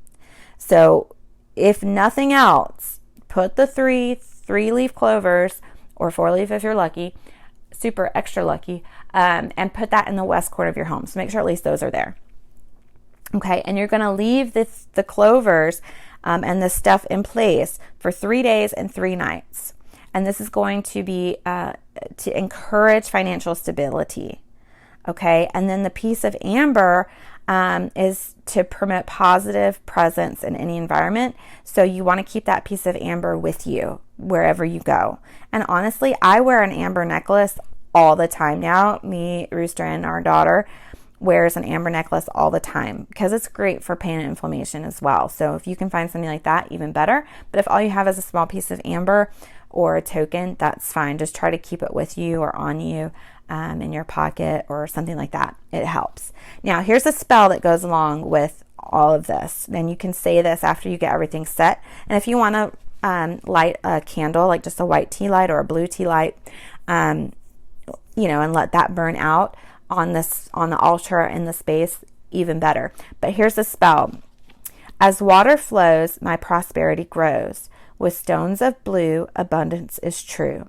So if nothing else, put the 3 3-leaf clovers, or 4-leaf if you're lucky, super extra lucky, and put that in the west corner of your home. So make sure at least those are there. Okay, and you're going to leave the clovers and the stuff in place for 3 days and 3 nights. And this is going to be to encourage financial stability. Okay, and then the piece of amber is to promote positive presence in any environment. So you want to keep that piece of amber with you wherever you go. And honestly, I wear an amber necklace all the time now. Me, Rooster, and our daughter wears an amber necklace all the time because it's great for pain and inflammation as well. So if you can find something like that, even better. But if all you have is a small piece of amber or a token, that's fine. Just try to keep it with you or on you, in your pocket or something like that. It helps. Now, here's a spell that goes along with all of this. Then you can say this after you get everything set. And if you want to light a candle, like just a white tea light or a blue tea light, and let that burn out on the altar in the space, even better. But here's the spell. As water flows, my prosperity grows. With stones of blue, abundance is true.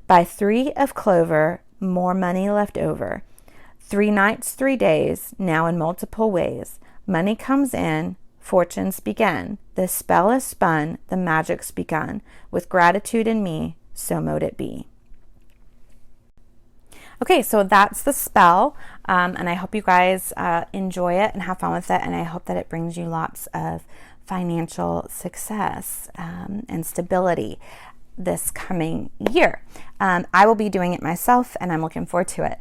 By 3 of clover, more money left over. 3 nights, 3 days, now in multiple ways. Money comes in, fortunes begin. The spell is spun, the magic's begun. With gratitude in me, so mote it be. Okay, so that's the spell, and I hope you guys enjoy it and have fun with it, and I hope that it brings you lots of financial success and stability. this coming year. I will be doing it myself, and I'm looking forward to it.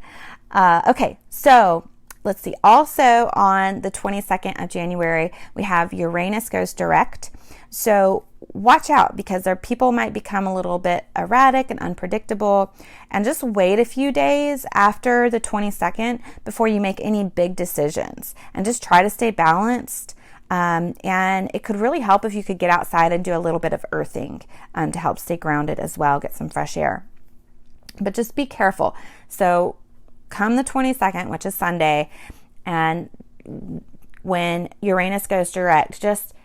Okay, so let's see. Also on the 22nd of January, we have Uranus goes direct. So watch out, because people might become a little bit erratic and unpredictable, and just wait a few days after the 22nd before you make any big decisions, and just try to stay balanced. And it could really help if you could get outside and do a little bit of earthing to help stay grounded as well, get some fresh air. But just be careful. So come the 22nd, which is Sunday, and when Uranus goes direct, just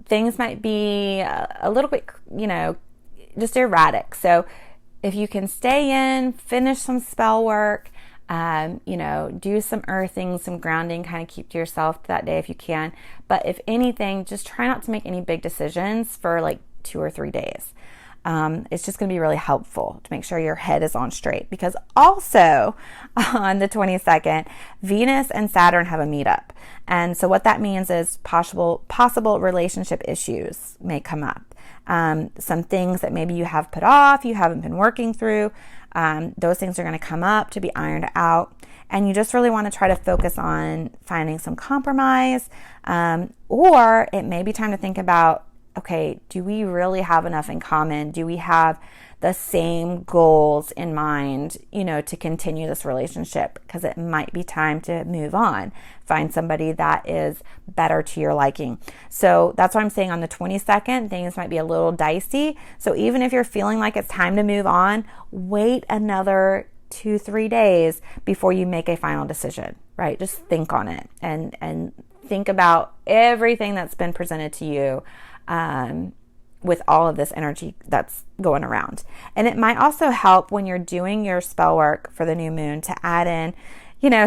things might be a little bit, just erratic. So if you can stay in, finish some spell work, do some earthing, some grounding, kind of keep to yourself that day if you can. But if anything, just try not to make any big decisions for like 2 or 3 days. It's just going to be really helpful to make sure your head is on straight, because also on the 22nd, Venus and Saturn have a meetup. And so what that means is possible relationship issues may come up. Some things that maybe you have put off, you haven't been working through, those things are going to come up to be ironed out. And you just really want to try to focus on finding some compromise, or it may be time to think about, okay, do we really have enough in common? Do we have the same goals in mind, to continue this relationship? Because it might be time to move on, find somebody that is better to your liking. So that's why I'm saying on the 22nd, things might be a little dicey. So even if you're feeling like it's time to move on, wait another 2-3 days before you make a final decision, right? Just think on it and think about everything that's been presented to you, with all of this energy that's going around. And it might also help when you're doing your spell work for the new moon to add in,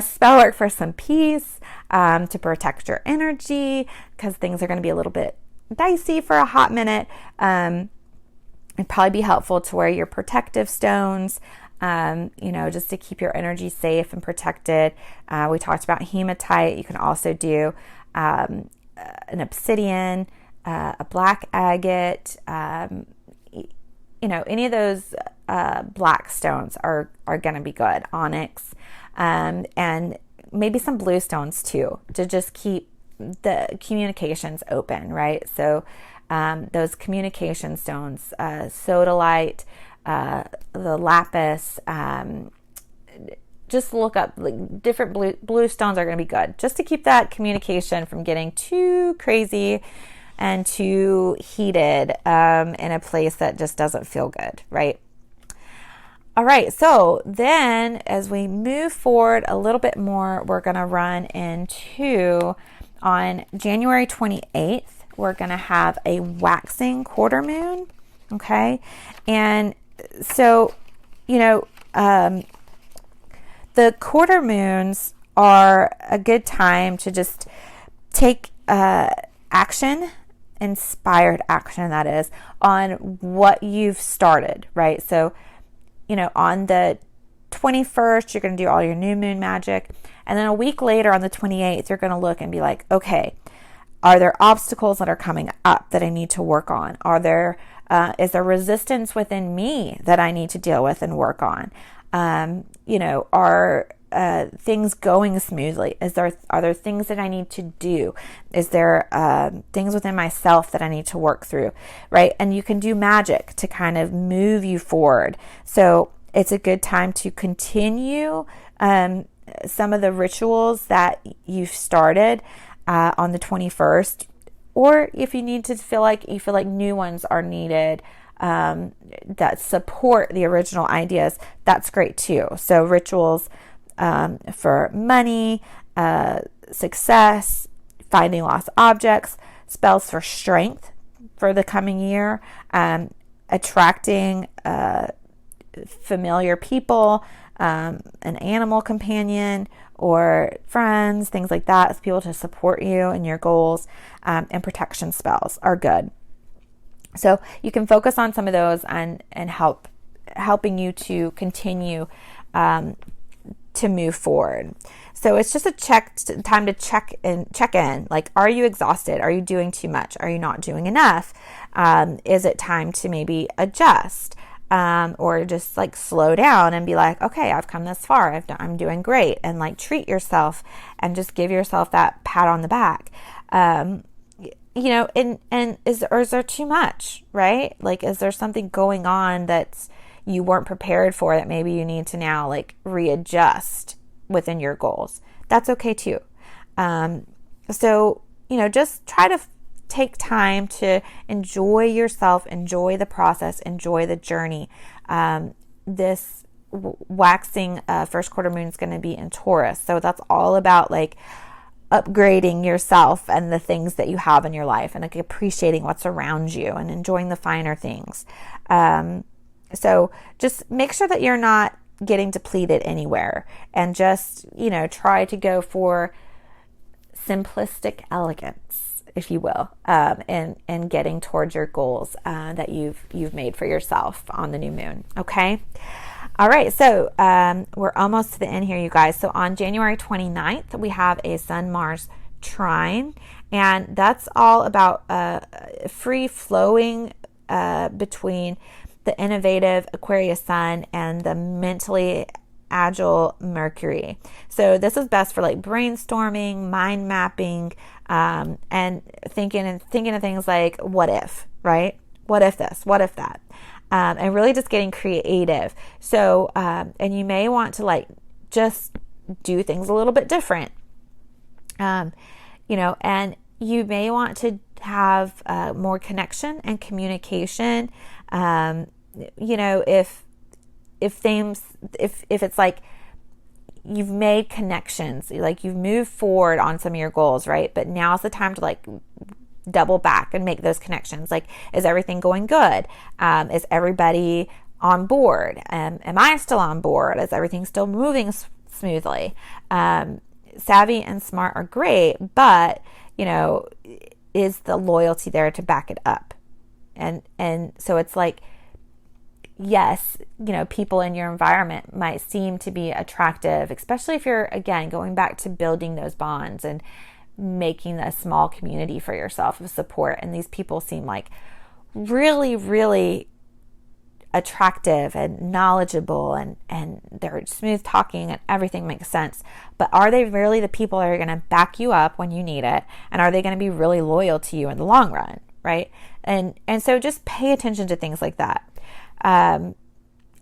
spell work for some peace, to protect your energy, because things are going to be a little bit dicey for a hot minute. It'd probably be helpful to wear your protective stones, just to keep your energy safe and protected. We talked about hematite. You can also do an obsidian, a black agate, any of those black stones are going to be good. Onyx, and maybe some blue stones too, to just keep the communications open, right? So those communication stones, sodalite, the lapis, just look up different blue stones are going to be good, just to keep that communication from getting too crazy and too heated in a place that just doesn't feel good, right? All right, so then as we move forward a little bit more, we're going to run into, on January 28th, we're going to have a waxing quarter moon, okay? And so, the quarter moons are a good time to just take action, inspired action, that is, on what you've started, right? So, on the 21st, you're going to do all your new moon magic. And then a week later, on the 28th, you're going to look and be like, okay, are there obstacles that are coming up that I need to work on? Is there resistance within me that I need to deal with and work on? Are things going smoothly? Are there things that I need to do? Is there things within myself that I need to work through, right? And you can do magic to kind of move you forward. So it's a good time to continue some of the rituals that you've started on the 21st, or if you feel like new ones are needed, that support the original ideas, that's great too. So rituals for money, success, finding lost objects, spells for strength for the coming year, attracting familiar people, an animal companion or friends, things like that, people to support you in your goals, and protection spells are good. So you can focus on some of those and helping you to continue to move forward. So it's just time to check in. Like, are you exhausted? Are you doing too much? Are you not doing enough? Is it time to maybe adjust? Or just like slow down and be like, okay, I've come this far. I'm doing great. And like treat yourself and just give yourself that pat on the back. And is there too much, right? Like, is there something going on that's you weren't prepared for that maybe you need to now like readjust within your goals? That's okay too. So, just try to take time to enjoy yourself, enjoy the process, enjoy the journey. This waxing first quarter moon is going to be in Taurus. So that's all about like upgrading yourself and the things that you have in your life and like appreciating what's around you and enjoying the finer things. So just make sure that you're not getting depleted anywhere and just, try to go for simplistic elegance, if you will, and getting towards your goals that you've made for yourself on the new moon. Okay. All right. So we're almost to the end here, you guys. So on January 29th, we have a Sun-Mars trine, and that's all about free flowing between the innovative Aquarius Sun and the mentally agile Mercury. So this is best for like brainstorming, mind mapping, and thinking of things like, what if, right? What if this? What if that? And really just getting creative. So, and you may want to like just do things a little bit different. And you may want to have more connection and communication. If it's like you've made connections, like you've moved forward on some of your goals, right? But now's the time to like double back and make those connections. Like, is everything going good? Is everybody on board? Am I still on board? Is everything still moving smoothly? Savvy and smart are great, but is the loyalty there to back it up? And so it's like, yes, people in your environment might seem to be attractive, especially if you're, again, going back to building those bonds and making a small community for yourself of support. And these people seem like really, really attractive and knowledgeable, and they're smooth talking and everything makes sense. But are they really the people that are going to back you up when you need it? And are they going to be really loyal to you in the long run? Right. And so just pay attention to things like that. And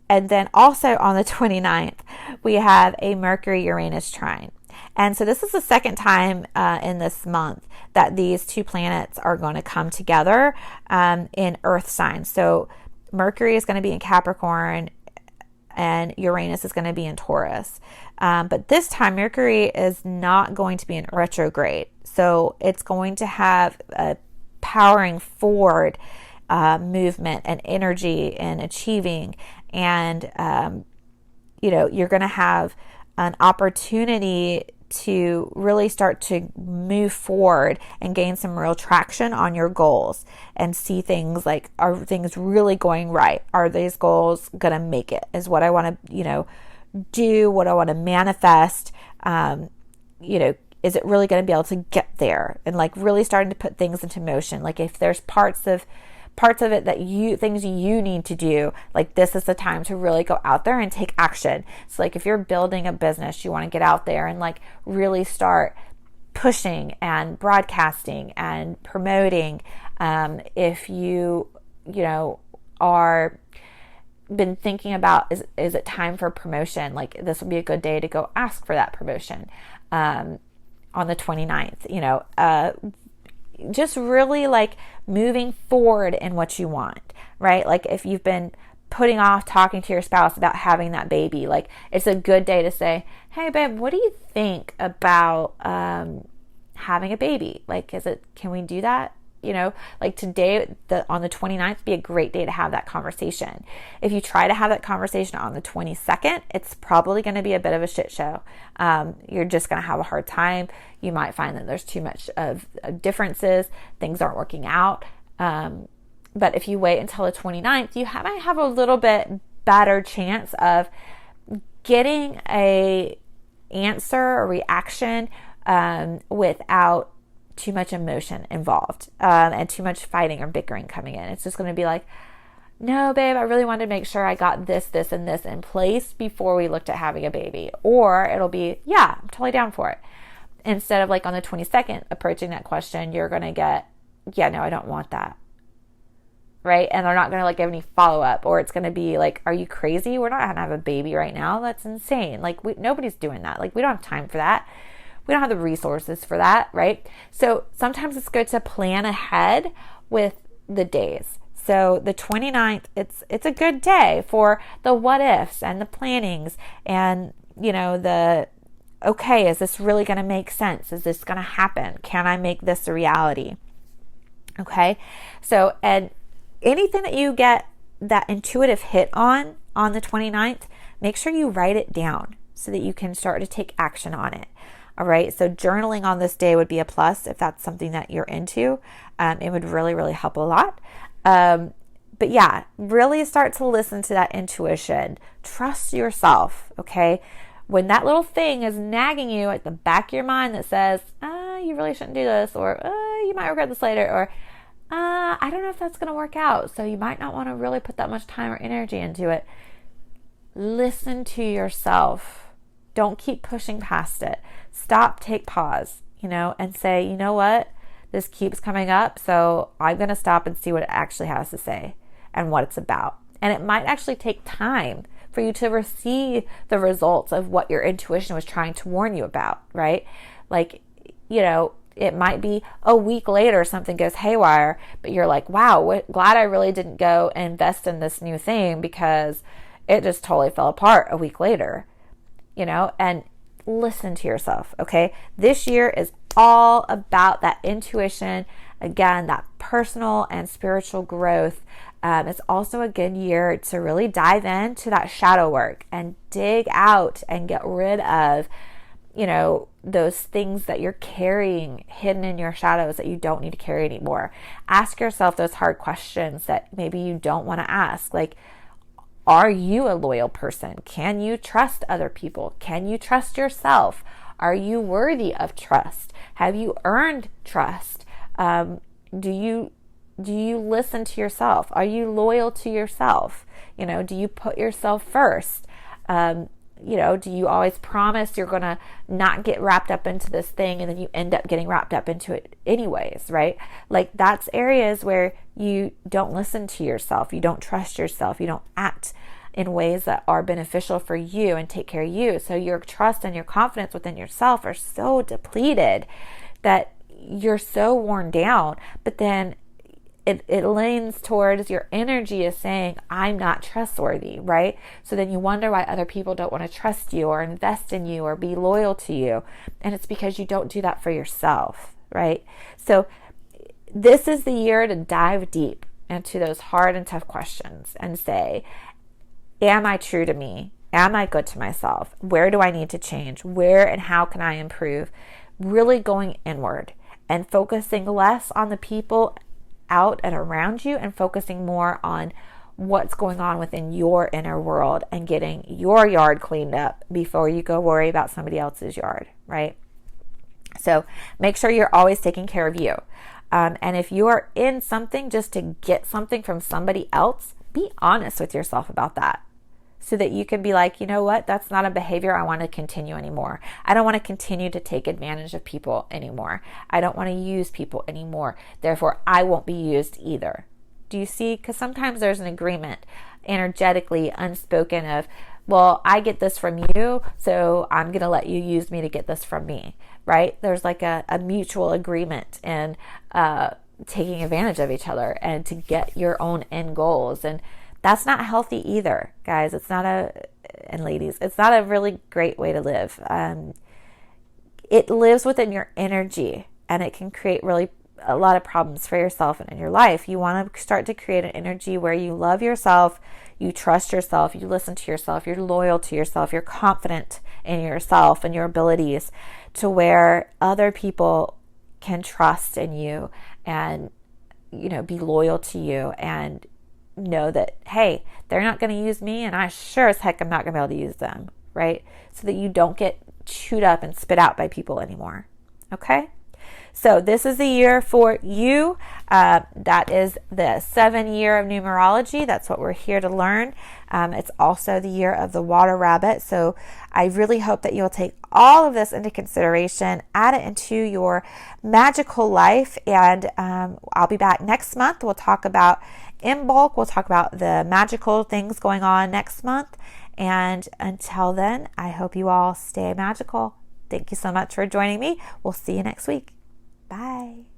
then also on the 29th, we have a Mercury-Uranus trine. And so this is the second time in this month that these two planets are going to come together in Earth signs. So Mercury is going to be in Capricorn and Uranus is going to be in Taurus. But this time Mercury is not going to be in retrograde. So it's going to have a powering forward movement and energy and achieving. And, you're going to have an opportunity to really start to move forward and gain some real traction on your goals and see things like, are things really going right? Are these goals going to make it? Is what I want to, do, what I want to manifest, is it really going to be able to get there? And like really starting to put things into motion. Like if there's parts of it that things you need to do, like this is the time to really go out there and take action. So like if you're building a business, you want to get out there and like really start pushing and broadcasting and promoting. If you are been thinking about, is it time for promotion? Like this would be a good day to go ask for that promotion. On the 29th, just really like moving forward in what you want, right? Like if you've been putting off talking to your spouse about having that baby, like it's a good day to say, hey babe, what do you think about having a baby? Like, can we do that? Like today, on the 29th, be a great day to have that conversation. If you try to have that conversation on the 22nd, it's probably going to be a bit of a shit show. You're just going to have a hard time. You might find that there's too much of differences. Things aren't working out. But if you wait until the 29th, you might have a little bit better chance of getting a answer or reaction without too much emotion involved and too much fighting or bickering coming in. It's just going to be like, no, babe, I really wanted to make sure I got this, this, and this in place before we looked at having a baby. Or it'll be, yeah, I'm totally down for it. Instead of like on the 22nd approaching that question, you're going to get, yeah, no, I don't want that. Right? And they're not going to like give any follow-up, or it's going to be like, are you crazy? We're not going to have a baby right now. That's insane. Like nobody's doing that. Like we don't have time for that. We don't have the resources for that. Right? So sometimes it's good to plan ahead with the days. So the 29th, it's a good day for the what ifs and the plannings and, okay, is this really going to make sense? Is this going to happen? Can I make this a reality? Okay. So, and anything that you get that intuitive hit on the 29th, make sure you write it down so that you can start to take action on it. All right. So journaling on this day would be a plus if that's something that you're into. It would really, really help a lot. But yeah, really start to listen to that intuition. Trust yourself. Okay. When that little thing is nagging you at the back of your mind that says, you really shouldn't do this, or you might regret this later, or I don't know if that's going to work out, so you might not want to really put that much time or energy into it. Listen to yourself. Don't keep pushing past it. Stop, take pause, and say, you know what? This keeps coming up, so I'm going to stop and see what it actually has to say and what it's about. And it might actually take time for you to receive the results of what your intuition was trying to warn you about, right? Like, it might be a week later something goes haywire, but you're like, wow, glad I really didn't go and invest in this new thing because it just totally fell apart a week later, and listen to yourself, okay? This year is all about that intuition, again, that personal and spiritual growth. It's also a good year to really dive into that shadow work and dig out and get rid of, those things that you're carrying hidden in your shadows that you don't need to carry anymore. Ask yourself those hard questions that maybe you don't want to ask. Like, are you a loyal person? Can you trust other people? Can you trust yourself? Are you worthy of trust? Have you earned trust? Do you listen to yourself? Are you loyal to yourself? Do you put yourself first? Do you always promise you're going to not get wrapped up into this thing and then you end up getting wrapped up into it anyways, right? Like that's areas where you don't listen to yourself. You don't trust yourself. You don't act in ways that are beneficial for you and take care of you. So your trust and your confidence within yourself are so depleted that you're so worn down, but then it leans towards your energy is saying, I'm not trustworthy, right? So then you wonder why other people don't want to trust you or invest in you or be loyal to you. And it's because you don't do that for yourself, right? So this is the year to dive deep into those hard and tough questions and say, am I true to me? Am I good to myself? Where do I need to change? Where and how can I improve? Really going inward and focusing less on the people out and around you and focusing more on what's going on within your inner world and getting your yard cleaned up before you go worry about somebody else's yard, right? So make sure you're always taking care of you. And if you are in something just to get something from somebody else, be honest with yourself about that so that you can be like, you know what, that's not a behavior I want to continue anymore. I don't want to continue to take advantage of people anymore. I don't want to use people anymore. Therefore, I won't be used either. Do you see? Because sometimes there's an agreement energetically unspoken of, well, I get this from you, so I'm going to let you use me to get this from me, right? There's like a mutual agreement and taking advantage of each other and to get your own end goals. And that's not healthy either, guys. And ladies, it's not a really great way to live. It lives within your energy and it can create really a lot of problems for yourself and in your life. You want to start to create an energy where you love yourself, you trust yourself, you listen to yourself, you're loyal to yourself, you're confident in yourself and your abilities, to where other people can trust in you and, be loyal to you and know that, hey, they're not going to use me and I sure as heck am not going to be able to use them, right? So that you don't get chewed up and spit out by people anymore. Okay? So this is the year for you. That is the 7-year of numerology. That's what we're here to learn. It's also the year of the water rabbit. So I really hope that you'll take all of this into consideration, add it into your magical life. And I'll be back next month. We'll talk about in bulk. We'll talk about the magical things going on next month. And until then, I hope you all stay magical. Thank you so much for joining me. We'll see you next week. Bye.